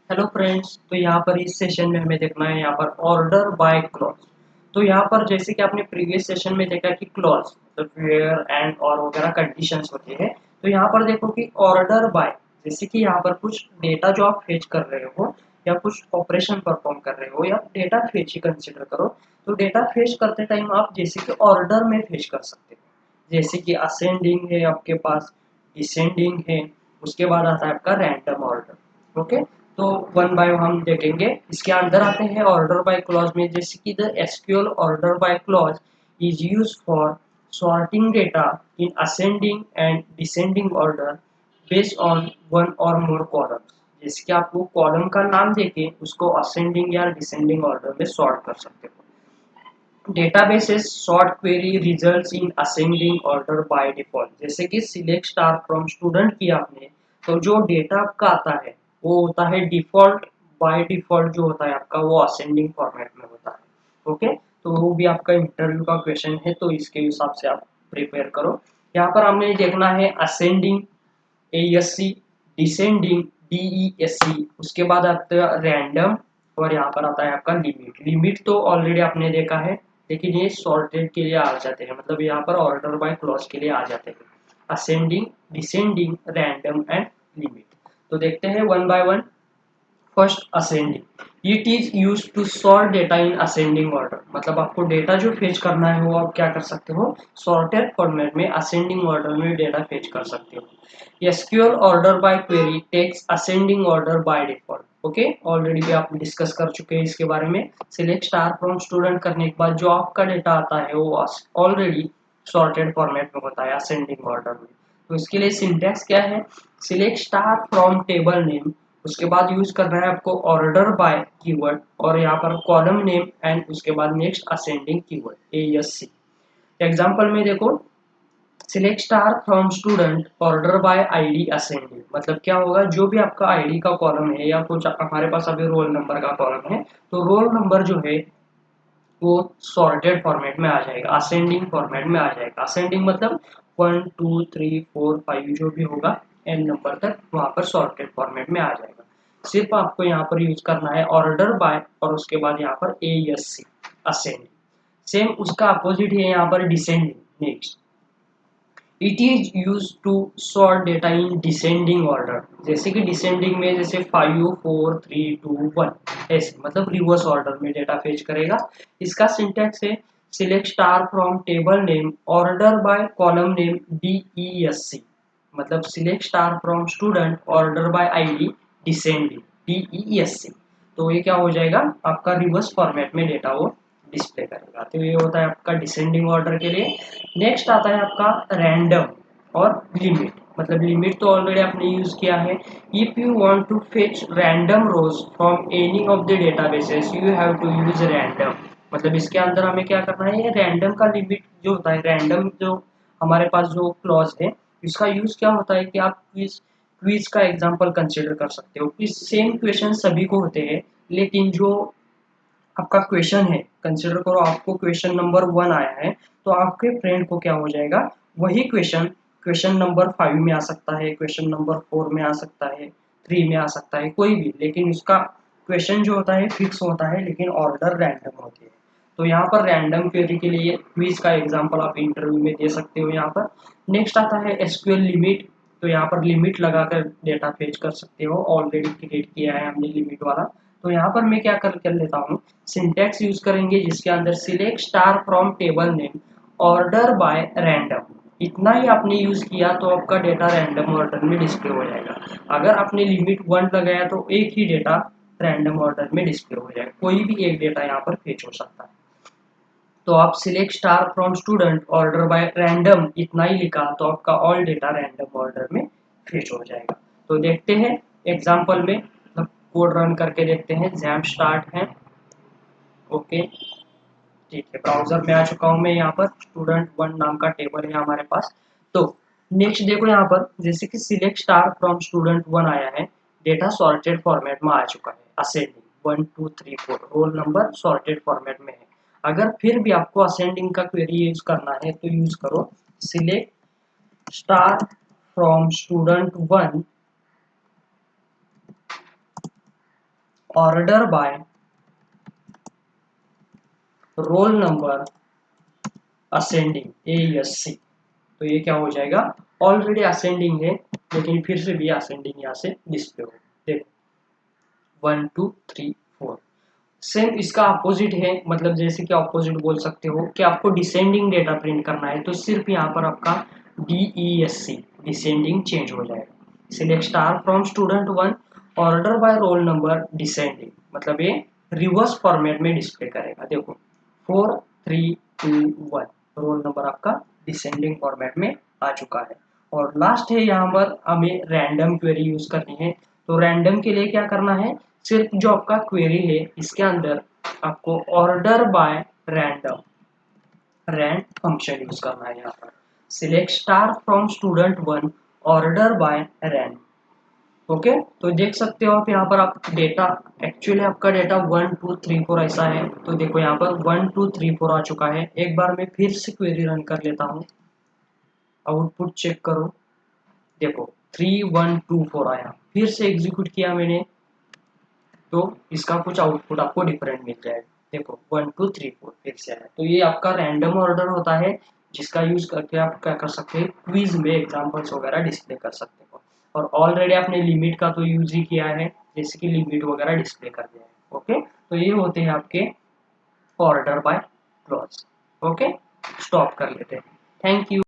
Hello friends. तो यहाँ पर इस सेशन में हमें देखना है यहाँ पर ऑर्डर बाय क्लॉज। तो यहाँ पर जैसे कि आपने प्रीवियस सेशन में देखा कि क्लॉज मतलब वेयर एंड और वगैरह कंडीशंस होती है। तो यहाँ पर देखो कि ऑर्डर बाय, जैसे कि यहाँ पर कुछ डेटा जो आप फेच कर रहे हो या कुछ ऑपरेशन परफॉर्म कर रहे हो या डेटा फेच ही कंसिडर करो। तो डेटा फेच करते टाइम आप जैसे कि ऑर्डर में फेच कर सकते हो, जैसे कि असेंडिंग है आपके पास, डिसेंडिंग है, उसके बाद आता है आपका रैंडम ऑर्डर। ओके, तो वन बाय हम देखेंगे। इसके अंदर आते हैं ऑर्डर बाय क्लॉज में, जैसे कि the SQL order by clause is use for sorting data in ascending and descending order based on one और मोर कॉलम्स। जैसे कि आपको कॉलम का नाम देके उसको असेंडिंग या डिसेंडिंग ऑर्डर में सॉर्ट कर सकते हो। Databases sort query results in ascending order by default। जैसे कि सिलेक्ट स्टार फ्रॉम स्टूडेंट किया आपने, तो जो डेटा आपका आता है वो होता है डिफॉल्ट। बाय डिफॉल्ट जो होता है आपका वो असेंडिंग फॉर्मेट में होता है। ओके, तो वो भी आपका इंटरव्यू का क्वेश्चन है, तो इसके हिसाब से आप प्रिपेयर करो। यहाँ पर हमने देखना है असेंडिंग ASC, डिसेंडिंग DESC, उसके बाद आता है रैंडम, और यहाँ पर आता है आपका लिमिट। लिमिट तो ऑलरेडी आपने देखा है, लेकिन ये सॉर्टेड के लिए आ जाते हैं, मतलब यहाँ पर ऑर्डर बाय क्लॉज के लिए आ जाते हैं। Ascending, descending, random and limit. तो देखते हैं one by one. First ascending, it is use to sort data in ascending order. मतलब आपको डेटा जो फेच करना है वो आप क्या कर सकते हो, सॉर्टेड फॉर्मेट में असेंडिंग ऑर्डर में डेटा फेच कर सकते हो। SQL order by query takes ascending order by default. Okay, already भी आप डिस्कस कर चुके हैं इसके बारे में। सिलेक्ट स्टार फ्रॉम स्टूडेंट करने के बाद जो आपका डेटा आता है वो ऑलरेडी सॉर्टेड फॉर्मेट में होता है असेंडिंग ऑर्डर में। तो इसके लिए सिंटैक्स क्या है, select star from table name, उसके बाद यूज करना है आपको ऑर्डर बाय कीवर्ड, और यहाँ पर कॉलम नेम एंड उसके बाद next ascending keyword ASC। Example में देखो, select star from student order by ID ascending. मतलब क्या होगा, जो भी आपका आईडी का कॉलम है या कुछ हमारे पास अभी रोल नंबर का कॉलम है, तो रोल नंबर जो है वो सॉर्टेड फॉर्मेट में आ जाएगा, असेंडिंग फॉर्मेट में आ जाएगा। असेंडिंग मतलब 1 2 3 4 5 जो भी होगा एन नंबर तक वहां पर सॉर्टेड फॉर्मेट में आ जाएगा। सिर्फ आपको यहाँ पर यूज करना है ऑर्डर बाय और उसके बाद यहाँ पर ASC असेंडिंग। सेम उसका अपोजिट है यहाँ पर descending. Next, it is use to sort data in descending order. जैसे कि डिसेंडिंग में जैसे 5 4 3 2 1 ऐसे, मतलब रिवर्स ऑर्डर में डेटा फेच करेगा। इसका सिंटैक्स है select star from table name order by column name DESC। मतलब select star from student order by ID descending DESC। तो ये क्या हो जाएगा, आपका रिवर्स फॉर्मेट में डेटा वो डिस्प्ले करेगा। तो ये होता है आपका डिसेंडिंग ऑर्डर के लिए। नेक्स्ट आता है आपका रैंडम और लिमिट। मतलब लिमिट तो ऑलरेडी आपने यूज किया है। If you want to fetch random rows from any of the databases you have to use random. मतलब इसके अंदर हमें क्या करना है, ये रैंडम का लिमिट जो होता है, रैंडम जो हमारे पास जो क्लॉज है, इसका यूज क्या होता है कि आप क्विज क्विज का एग्जांपल कंसीडर कर सकते हो कि सेम क्वेश्चन सभी को होते हैं, लेकिन जो आपका क्वेश्चन है, कंसिडर करो आपको क्वेश्चन नंबर 1 आया है, तो आपके फ्रेंड को क्या हो जाएगा, वही क्वेश्चन क्वेश्चन नंबर 5 में आ सकता है, क्वेश्चन नंबर 4 में आ सकता है, 3 में आ सकता है, कोई भी, लेकिन उसका क्वेश्चन जो होता है फिक्स होता है, लेकिन ऑर्डर रैंडम होती है। तो यहाँ पर रैंडम क्वेरी के लिए क्विज का एग्जांपल आप इंटरव्यू में दे सकते हो यहाँ पर। नेक्स्ट आता है एसक्यूएल लिमिट। तो यहाँ पर लिमिट लगाकर डेटा फेच कर सकते हो, ऑलरेडी क्रिएट किया है हमने लिमिट वाला। तो यहाँ पर मैं क्या कर लेता हूँ, सिंटैक्स यूज करेंगे जिसके अंदर select star from table name order by random. इतना ही आपने यूज किया तो आपका डेटा रैंडम ऑर्डर में डिस्प्ले हो जाएगा। अगर आपने लिमिट 1 लगाया तो एक ही डेटा रैंडम ऑर्डर में डिस्प्ले हो जाएगा, कोई भी एक डेटा यहाँ पर फेच हो सकता है। तो आप select star from student order by random इतना ही लिखा तो आपका ऑल डेटा रैंडम ऑर्डर में फेच हो जाएगा। तो देखते हैं एग्जांपल में, मतलब कोड रन करके देखते हैं। जैम स्टार्ट है, ओके ठीक है, ब्राउजर में आ चुका हूँ मैं। यहाँ पर स्टूडेंट 1 नाम का टेबल है हमारे पास। तो नेक्स्ट देखो यहाँ पर, जैसे कि सिलेक्ट स्टार फ्रॉम स्टूडेंट 1 आया है, डेटा सॉर्टेड फॉर्मेट में आ चुका है, ascending 1 2 3 4 roll number sorted format में है। अगर फिर भी आपको असेंडिंग का क्वेरी यूज करना है तो यूज करो select star from student 1 order bye roll number ascending ASC। तो ये क्या हो जाएगा, ऑलरेडी असेंडिंग है लेकिन फिर से भी असेंडिंग यहाँ से डिस्प्ले हो। देखो 1 2 3 4 सेम इसका अपोजिट है, मतलब जैसे कि अपोजिट बोल सकते हो कि आपको डिसेंडिंग डेटा प्रिंट करना है तो सिर्फ यहाँ पर आपका DESC डिसेंडिंग चेंज हो जाएगा। Select star from student 1 order bye roll number descending, मतलब ये रिवर्स फॉर्मेट में डिस्प्ले करेगा। देखो 4 3 2 1 रोल नंबर आपका डिसेंडिंग फॉर्मेट में आ चुका है। और लास्ट है यहाँ पर हमें रैंडम क्वेरी यूज करनी है। तो रैंडम के लिए क्या करना है, सिर्फ जो आपका क्वेरी है इसके अंदर आपको order by random rand function use करना है। यहाँ पर select star from student 1 order by rand. Okay, तो देख सकते हो आप यहाँ पर आप डेटा, एक्चुअली आपका डेटा 1 2 3 4 ऐसा है। तो देखो यहाँ पर 1 2 3 4 आ चुका है। एक बार मैं फिर से क्वेरी रन कर लेता हूँ, आउटपुट चेक करो। देखो 3 1 2 4 आया, फिर से एग्जीक्यूट किया मैंने तो इसका कुछ आउटपुट आपको डिफरेंट मिल जाएगा। देखो 1 2 3 4 फिर से आया। तो ये आपका रैंडम ऑर्डर होता है जिसका यूज करके आप क्या कर सकते हैं, क्विज में एग्जांपल्स वगैरह डिस्प्ले कर सकते हो। और ऑलरेडी आपने लिमिट का तो यूज ही किया है, जैसे कि लिमिट वगैरह डिस्प्ले कर दिया है। ओके, तो ये होते हैं आपके order by clause. Okay, stop कर लेते हैं। Thank you.